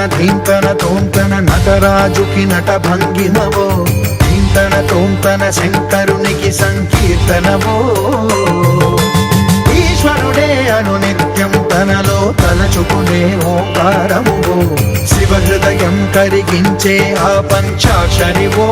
ధీంతన తోంతన నటరాజుకి నట భంగిమవో ధీంతన తోంతన శంకరునికి సంకీర్తనవో ఈశ్వరుడే అను నిత్యం తనలో తలచుకునే ఓంకారమువో శివ హృదయం కరిగించే ఆ పంచాక్షరివో.